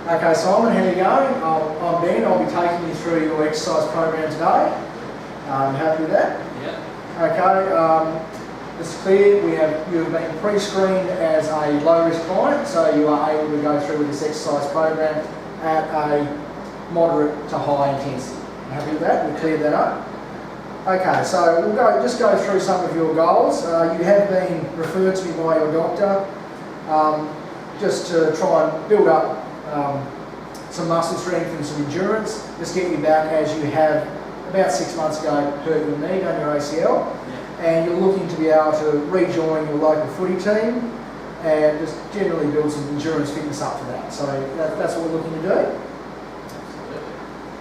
Okay, Simon, how are you going? I'm Ben. I'll be taking you through your exercise program today. You happy with that? Yeah. Okay, it's clear you've been pre-screened as a low-risk client, so you are able to go through with this exercise program at a moderate to high intensity. You happy with that? We cleared that up. Okay, so we'll just go through some of your goals. You have been referred to me by your doctor just to try and build up some muscle strength and some endurance, just get you back as you have about 6 months ago hurt your knee on your ACL, and you're looking to be able to rejoin your local footy team and just generally build some endurance fitness up for that. So that's what we're looking to do.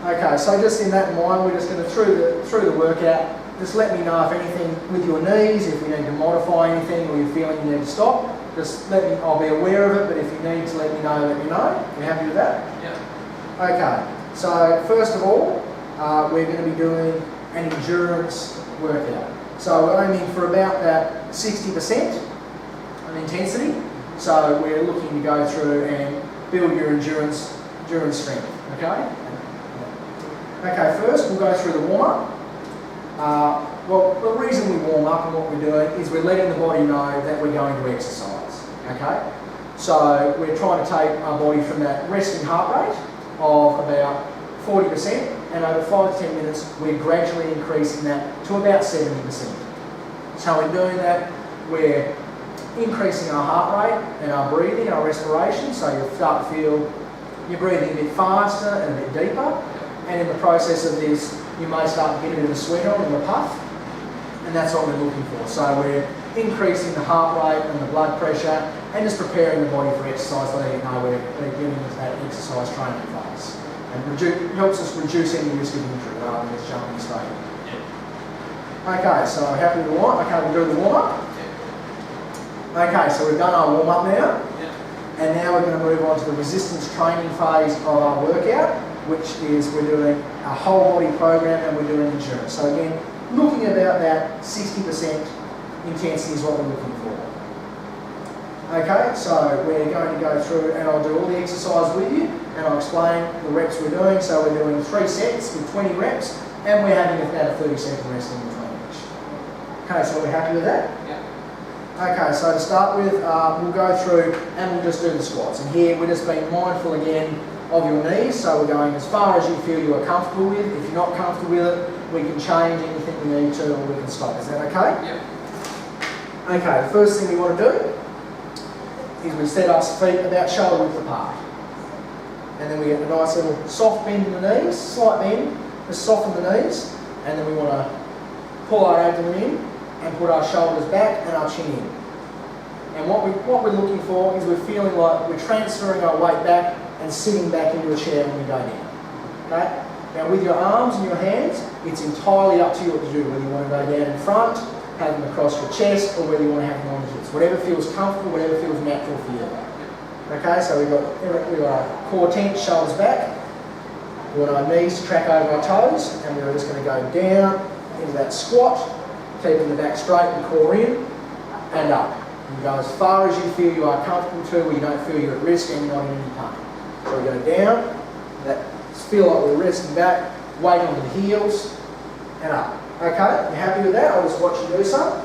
Okay, so just in that in mind, we're just going to through the workout. Just let me know if anything with your knees, if you need to modify anything, or you're feeling you need to stop. Just let me. I'll be aware of it, but if you need to let me know, let me know. You happy with that? Yeah. Okay. So first of all, we're going to be doing an endurance workout. So we're aiming for about that 60% of intensity. So we're looking to go through and build your endurance strength. Okay. Okay, first we'll go through the warm-up. Well, the reason we warm up and what we're doing is we're letting the body know that we're going to exercise, okay? So we're trying to take our body from that resting heart rate of about 40%, and over 5 to 10 minutes, we're gradually increasing that to about 70%. So in doing that, we're increasing our heart rate and our breathing, our respiration, so you'll start to feel you're breathing a bit faster and a bit deeper. And in the process of this, you may start to get a bit of a sweat on and a puff, and that's what we're looking for. So we're increasing the heart rate and the blood pressure, and just preparing the body for exercise, letting it know we're getting into that exercise training phase. And helps us reduce any risk of injury rather than just jumping straight in. Yeah. Okay, so happy with the warm-up? Okay, we'll do the warm-up. Yeah. Okay, so we've done our warm-up now. Yeah. And now we're going to move on to the resistance training phase of our workout, which is we're doing a whole body program and we're doing endurance. So again, looking about that 60% intensity is what we're looking for. Okay, so we're going to go through and I'll do all the exercise with you and I'll explain the reps we're doing. So we're doing 3 sets with 20 reps and we're having about a 30-second rest in between each. Okay, so we're happy with that? Yeah. Okay, so to start with, we'll go through and we'll just do the squats. And here we're just being mindful again of your knees, so we're going as far as you feel you are comfortable with. If you're not comfortable with it, we can change anything we need to, or we can stop. Is that okay? Yeah. Okay, the first thing we want to do is we set our feet about shoulder width apart. And then we get a nice little soft bend in the knees, slight bend, just soften the knees, and then we want to pull our abdomen in and put our shoulders back and our chin in. And what we're looking for is we're feeling like we're transferring our weight back and sitting back into a chair when we go down. Okay? Now with your arms and your hands, it's entirely up to you what to do, whether you want to go down in front, have them across your chest, or whether you want to have them on the hips. Whatever feels comfortable, whatever feels natural for you. Okay, so we've got our core tense, shoulders back. We want our knees to track over our toes, and we're just going to go down into that squat, keeping the back straight and core in, and up. You go as far as you feel you are comfortable to, where you don't feel you're at risk and you're not in any pain. So we go down, feel like we're resting back, weight onto the heels, and up. Okay, you happy with that? I'll just watch you do some.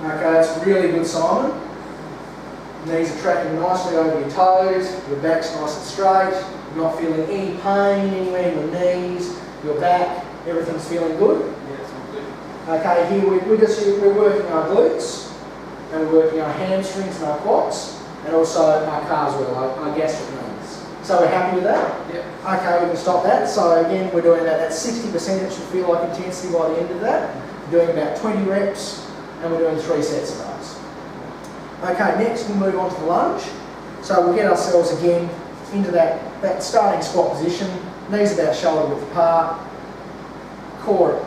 Okay, that's really good, Simon. Knees are tracking nicely over your toes, your back's nice and straight, you're not feeling any pain anywhere in your knees, your back, everything's feeling good. Okay, here we're working our glutes, and we're working our hamstrings and our quads, and also our calves, our gastric knees. So we're happy with that? Yep. Okay, we can stop that. So again, we're doing that 60%, it should feel like intensity by the end of that. We're doing about 20 reps, and we're doing 3 sets of those. Okay, next we'll move on to the lunge. So we'll get ourselves again into that starting squat position, knees about shoulder width apart, core.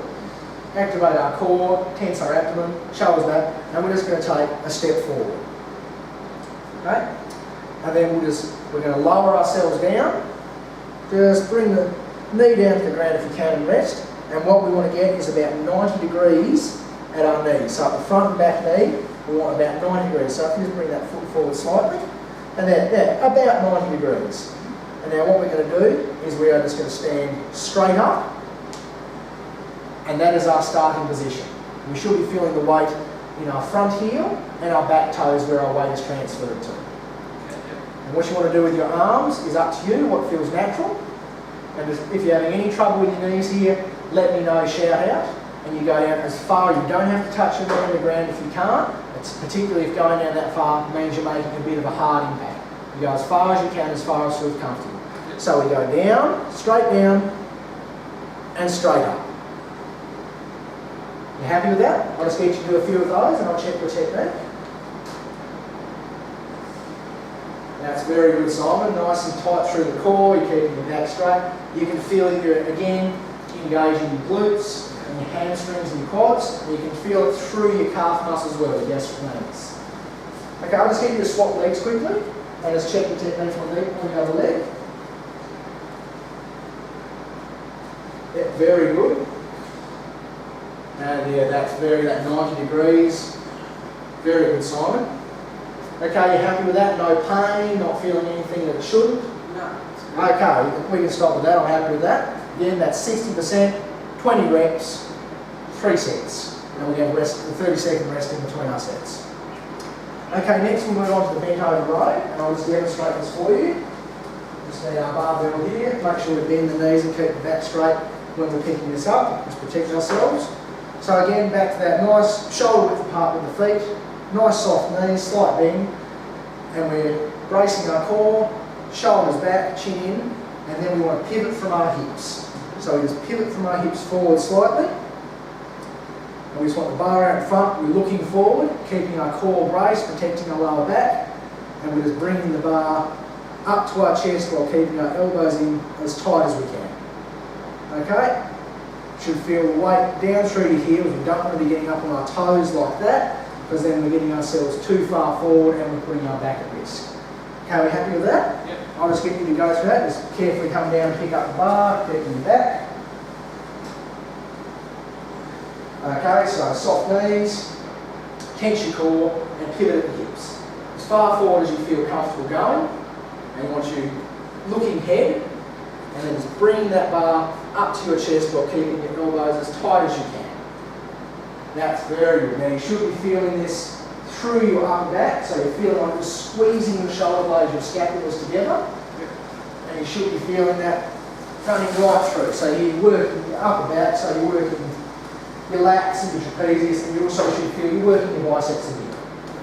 Activate our core, tense our abdomen, shoulders back, and we're just going to take a step forward. Okay? And then we're going to lower ourselves down. Just bring the knee down to the ground if you can and rest. And what we want to get is about 90 degrees at our knees. So at the front and back knee, we want about 90 degrees. So if you just bring that foot forward slightly, and there, about 90 degrees. And now what we're going to do is we are just going to stand straight up, and that is our starting position. We should be feeling the weight in our front heel and our back toes where our weight is transferred to. And what you want to do with your arms is up to you, what feels natural. And if you're having any trouble with your knees here, let me know, shout out. And you go down as far. You don't have to touch your knee on the ground if you can't. It's particularly if going down that far means you're making a bit of a hard impact. You go as far as you can, as far as feels comfortable. So we go down, and straight up. You happy with that? I'll just get you to do a few of those and I'll check your technique. That's very good, Simon. Nice and tight through the core, you're keeping your back straight. You can feel that you're, again, engaging your glutes and your hamstrings and your quads. And you can feel it through your calf muscles as well, your gastrocnemius. Okay, I'll just get you to swap legs quickly and just check the technique on the other leg. Yeah, very good. And yeah, that's that 90 degrees. Very good, Simon. Okay, you happy with that? No pain, not feeling anything that it shouldn't? No. Okay, we can stop with that. I'm happy with that. Again, that's 60%, 20 reps, 3 sets. And we're going to rest, the 30-second rest in between our sets. Okay, next we'll move on to the bent over row, and I'll just demonstrate this for you. Just need our barbell here. Make sure we bend the knees and keep the back straight when we're picking this up. Just protect ourselves. So again, back to that nice shoulder width apart with the feet. Nice soft knees, slight bend, and we're bracing our core, shoulders back, chin in, and then we want to pivot from our hips. So we just pivot from our hips forward slightly, and we just want the bar out in front, we're looking forward, keeping our core braced, protecting our lower back, and we're just bringing the bar up to our chest while keeping our elbows in as tight as we can. Okay? Should feel the weight down through your heels. We don't want to be getting up on our toes like that, because then we're getting ourselves too far forward and we're putting our back at risk. Okay, we happy with that? Yep. I'll just get you to go through that. Just carefully come down and pick up the bar, keeping your back. Okay, so soft knees, tense your core, and pivot at the hips. As far forward as you feel comfortable going, and I want you looking head, and then just bring that bar up to your chest while keeping your elbows as tight as you can. That's very good. Now you should be feeling this through your upper back, so you're feeling like you're squeezing your shoulder blades, your scapulas together, and you should be feeling that running right through. So you're working your upper back, so you're working your lats and your trapezius, and you also should feel you're working your biceps a bit.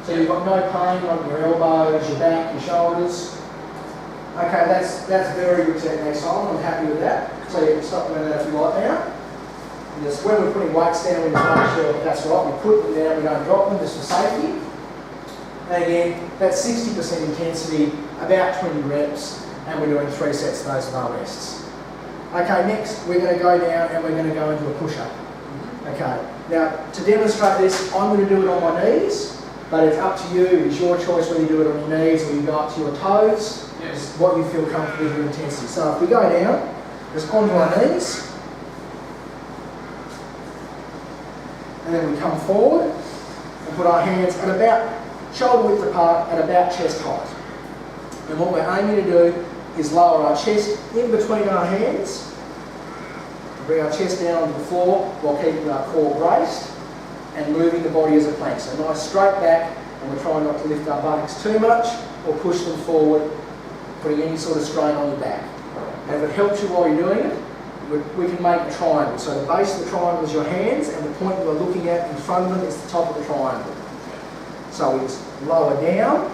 So you've got no pain on your elbows, your back, your shoulders. Okay, that's very good technique, Simon. I'm happy with that. So you can stop doing that if you like now. And just when we're putting weights down, we just make sure that's right. We put them down, we don't drop them just for safety. And again, that's 60% intensity, about 20 reps, and we're doing 3 sets of those with our rests. Okay, next we're going to go down and we're going to go into a push-up. Okay, now to demonstrate this, I'm going to do it on my knees, but it's up to you. It's your choice whether you do it on your knees or you go up to your toes. Yes. What you feel comfortable with your intensity. So if we go down, just onto our knees, and then we come forward and put our hands at about shoulder width apart at about chest height. And what we're aiming to do is lower our chest in between our hands, bring our chest down onto the floor while keeping our core braced and moving the body as a plank. So nice straight back, and we're trying not to lift our buttocks too much or push them forward, putting any sort of strain on your back. And if it helps you while you're doing it, we can make a triangle. So the base of the triangle is your hands, and the point we're looking at in front of them is the top of the triangle. So we just lower down,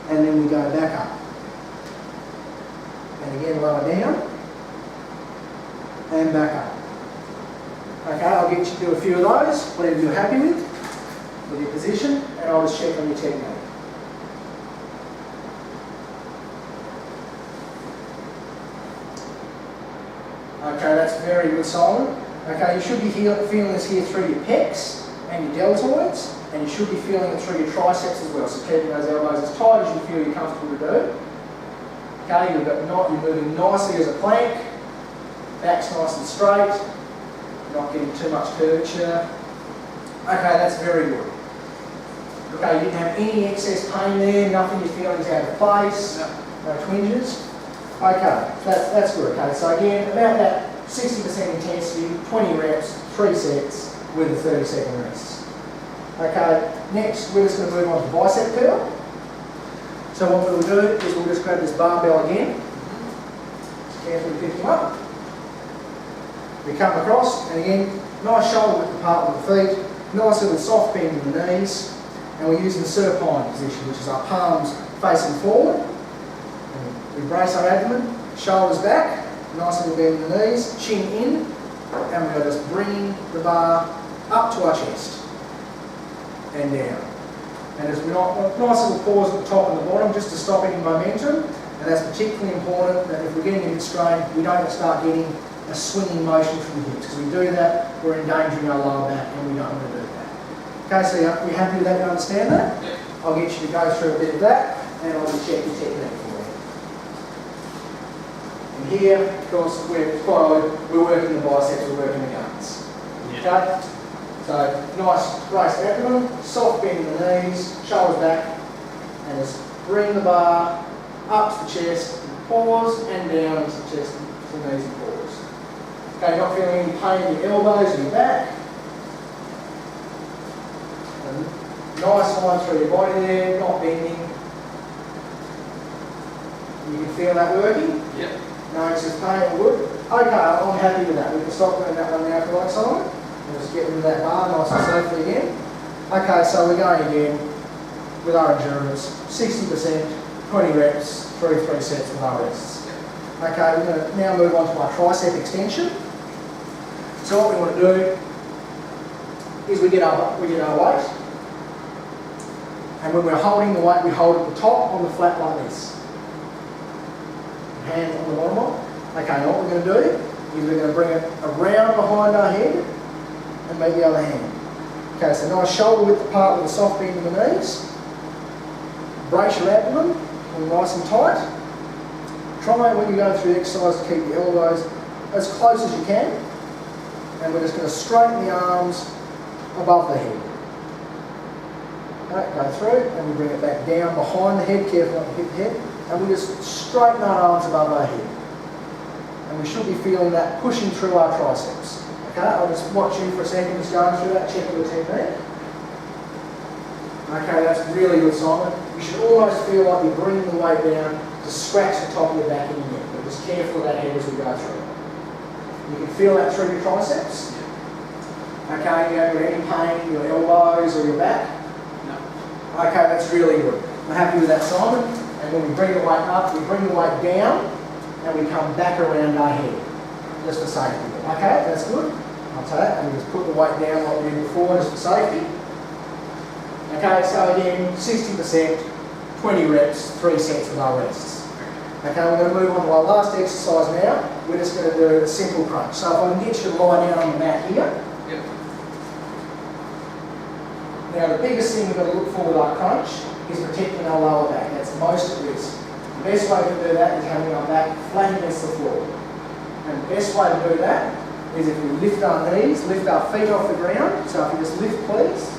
and then we go back up. And again, lower down, and back up. Okay, I'll get you to do a few of those, whatever you're happy with your position, and I'll just check on your technique. Okay, that's very good, Simon. Okay, you should be feeling this here through your pecs and your deltoids, and you should be feeling it through your triceps as well. So keeping those elbows as tight as you feel you're comfortable to do. Okay, you're moving nicely as a plank. Back's nice and straight. Not getting too much curvature. Okay, that's very good. Okay, you didn't have any excess pain there, nothing you're feeling is out of place, No. no twinges. Okay, that's good. Okay, so again, about that 60% intensity, 20 reps, 3 sets with a 30-second rest. Okay, next we're just going to move on to bicep curl. So what we'll do is we'll just grab this barbell again. Just carefully pick them up. We come across, and again, nice shoulder width apart with the feet, nice little soft bend in the knees, and we're using the supine position, which is our palms facing forward. And we brace our abdomen, shoulders back, nice little bend in the knees, chin in, and we're just bringing the bar up to our chest and down. And there's a nice little pause at the top and the bottom just to stop any momentum, and that's particularly important that if we're getting a bit strained, we don't start getting a swinging motion from the hips, because we do that, we're endangering our lower back, and we don't want to do that. Okay, so you're happy with that? You understand that? Yep. I'll get you to go through a bit of that, and I'll check your technique for you. And here, of course, we're working the biceps, we're working the guns. Okay? So, nice braced abdomen, soft bend in the knees, shoulders back, and just bring the bar up to the chest, pause, and down into the chest, to the knees and pause. Okay, not feeling any pain in your elbows or your back. And nice line through your body there, not bending. You can feel that working? Yep. No excess pain, all good? Okay, I'm happy with that. We can stop doing that one now if you like, Simon. And just get rid of that bar nice and safely again. Okay, so we're going again with our endurance. 60%, 20 reps, 3 sets with our rests. Okay, we're going to now move on to our tricep extension. So what we want to do is we get our weight, and when we're holding the weight, we hold at the top on the flat like this. Hands on the bottom line. Okay, now what we're going to do is we're going to bring it around behind our head and make the other hand. Okay, so nice shoulder width apart with a soft bend in the knees. Brace your abdomen, and nice and tight. Try when you go through the exercise to keep the elbows as close as you can. And we're just going to straighten the arms above the head. Okay, go through, and we bring it back down behind the head, careful not to hit the head. And we just straighten our arms above our head. And we should be feeling that pushing through our triceps. Okay, I'll just watch you for a second, just going through that, check your technique. Okay, that's really good, Simon. You should almost feel like you're bringing the weight down to scratch the top of your back and your neck, but just careful of that head as we go through. You can feel that through your triceps. Okay, you haven't got any pain in your elbows or your back? No. Okay, that's really good. I'm happy with that, Simon. And when we bring the weight up, we bring the weight down, and we come back around our head, just for safety. Okay, that's good. I'll take it, and we just put the weight down like we did before, just for safety. Okay, so again, 60%, 20 reps, 3 sets with our rests. Okay, we're going to move on to our last exercise now. We're just going to do a simple crunch. So if I can get you to lie down on the mat here. Yep. Now the biggest thing we've got to look for with our crunch is protecting our lower back. That's most at risk. The best way to do that is having our back flat against the floor. And the best way to do that is if we lift our knees, lift our feet off the ground. So if you just lift, please.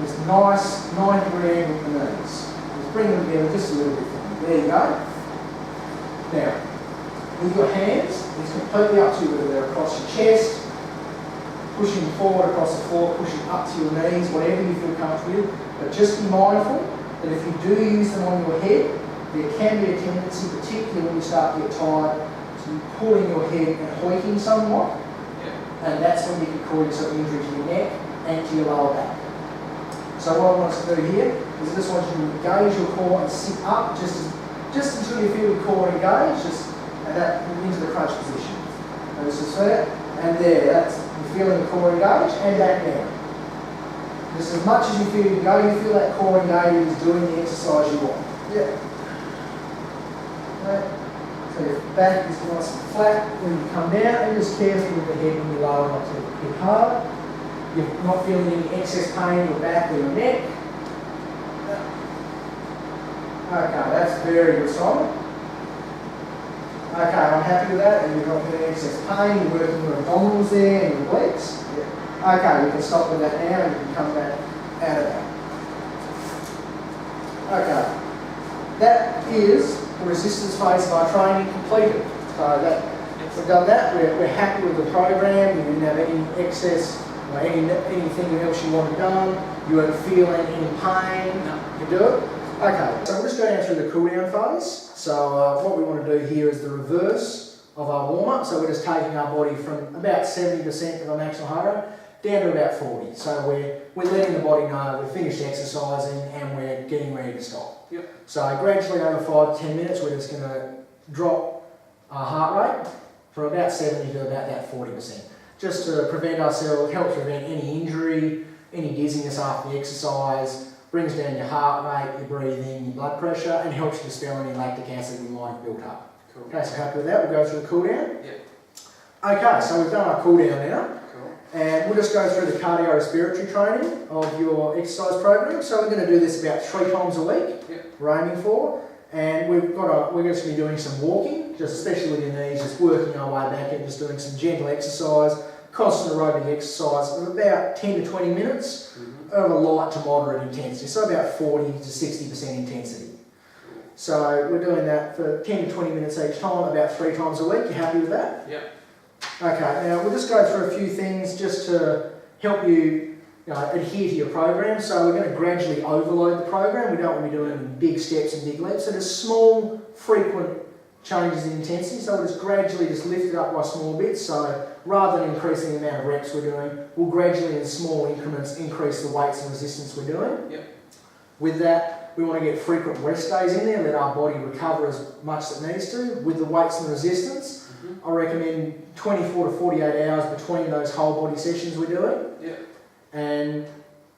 This nice 90-degree angle with the knees. Just bring them together just a little bit. There you go. Now, with your hands, it's completely up to you whether they're across your chest, pushing forward across the floor, pushing up to your knees, whatever you feel comfortable with. But just be mindful that if you do use them on your head, there can be a tendency, particularly when you start to get tired, to be pulling your head and hoiking somewhat. Yeah. And that's when you can cause yourself injury to your neck and to your lower back. So what I want us to do here is I just want you to engage your core and sit up just until you feel your core engaged, and that into the crunch position. And this is fair, and there, that's you're feeling the core engaged, and back down. Just as much as you feel you go, you feel that core engaged is doing the exercise you want. Yeah. Right. So your back is nice and flat when you come down, and just careful with the head when you lower, not to hit hard. You're not feeling any excess pain in your back or your neck. Okay, that's very good, Simon. Okay, I'm happy with that, and you're not feeling excess pain. You're working your abdominals there and your legs. Yeah. Okay, we can stop with that now, and you can come back out of that. Okay, that is the resistance phase of our training completed. So that we've done that, we're happy with the program, you didn't have any excess or anything else you wanted done, you weren't feeling any pain, you do it. Okay, so we'll just go down through the cool down phase. So what we want to do here is the reverse of our warm up. So we're just taking our body from about 70% of our maximum heart rate down to about 40. So we're letting the body know we've finished exercising and we're getting ready to stop. Yep. So gradually over 5 to 10 minutes we're just going to drop our heart rate from about 70 to about that 40%. Just to prevent ourselves, helps prevent any injury, any dizziness after the exercise, brings down your heart rate, your breathing, your blood pressure, and helps you dispel any lactic acid you might have built up. Cool. Okay, so happy with that? We'll go through the cool down. Yep. Okay, so we've done our cool down now. Cool. And we'll just go through the cardiorespiratory training of your exercise program. So we're going to do this about 3 times a week. Yep. We're aiming for. And we're just going to be doing some walking, just especially with your knees, just working our way back and just doing some gentle exercise, constant aerobic exercise of about 10 to 20 minutes of a light to moderate intensity. So about 40 to 60% intensity. So we're doing that for 10 to 20 minutes each time, about 3 times a week. You happy with that? Yep. Okay, now we'll just go through a few things just to help you, adhere to your program. So we're going to gradually overload the program. We don't want to be doing big steps and big leaps. So there's small, frequent changes in intensity. So we'll just gradually just lift it up by small bits. So rather than increasing the amount of reps we're doing, we'll gradually in small increments increase the weights and resistance we're doing. Yep. With that, we want to get frequent rest days in there, let our body recover as much as it needs to. With the weights and the resistance, I recommend 24 to 48 hours between those whole body sessions we're doing. Yep. And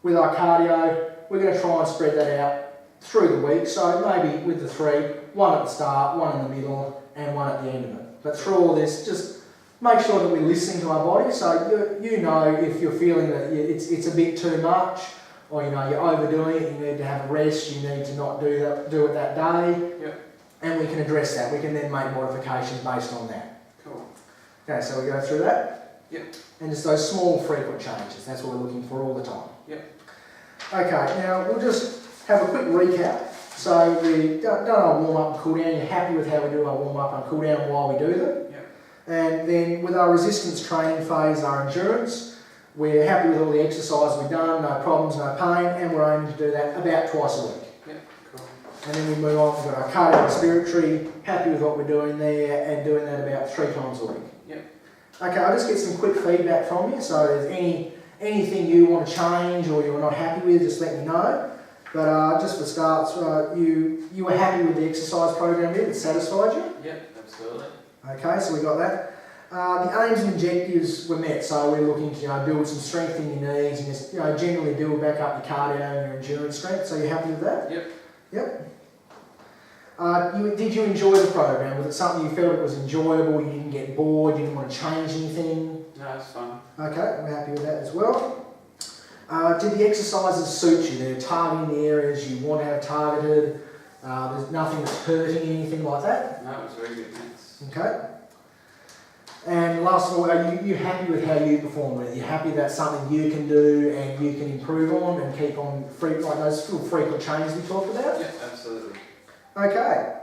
with our cardio, we're going to try and spread that out through the week. So maybe with the 3, 1 at the start, 1 in the middle, and 1 at the end of it. But through all this, just make sure that we're listening to our body. So you know if you're feeling that it's a bit too much, or you're overdoing it, you need to have a rest, you need to not do it that day. Yep. And we can address that. We can then make modifications based on that. Cool. Okay, so we go through that. Yep. And just those small frequent changes. That's what we're looking for all the time. Yep. Okay, now we'll just have a quick recap. So we've done our warm-up and cool-down. You're happy with how we do our warm-up and cool-down while we do them. Yep. And then with our resistance training phase, our endurance, we're happy with all the exercise we've done, no problems, no pain, and we're aiming to do that about twice a week. Yep. Cool. And then we move on, we've got our cardiorespiratory, happy with what we're doing there, and doing that about 3 times a week. Yep. Okay, I'll just get some quick feedback from you. So if there's anything you want to change or you're not happy with, just let me know. But just for starts, you were happy with the exercise program here, it satisfied you? Yep, absolutely. Okay, so we got that. The aims and objectives were met, so we're looking to build some strength in your knees and just generally build back up your cardio and your endurance strength. So you're happy with that? Yep. Yep. Did you enjoy the program? Was it something you felt it was enjoyable? You didn't get bored? You didn't want to change anything? No, it's fun. Okay, I'm happy with that as well. Did the exercises suit you? They're targeting the areas you want to have targeted. There's nothing that's hurting anything like that. No, it was very good, thanks. Okay. And last of all, are you happy with how you perform with it? You're happy that's something you can do and you can improve on and keep on like those little frequent changes we talked about? Yep, absolutely. Okay.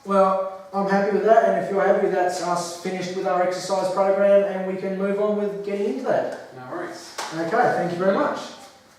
Well, I'm happy with that, and if you're happy, that's us finished with our exercise program and we can move on with getting into that. No worries. Okay, thank you very much.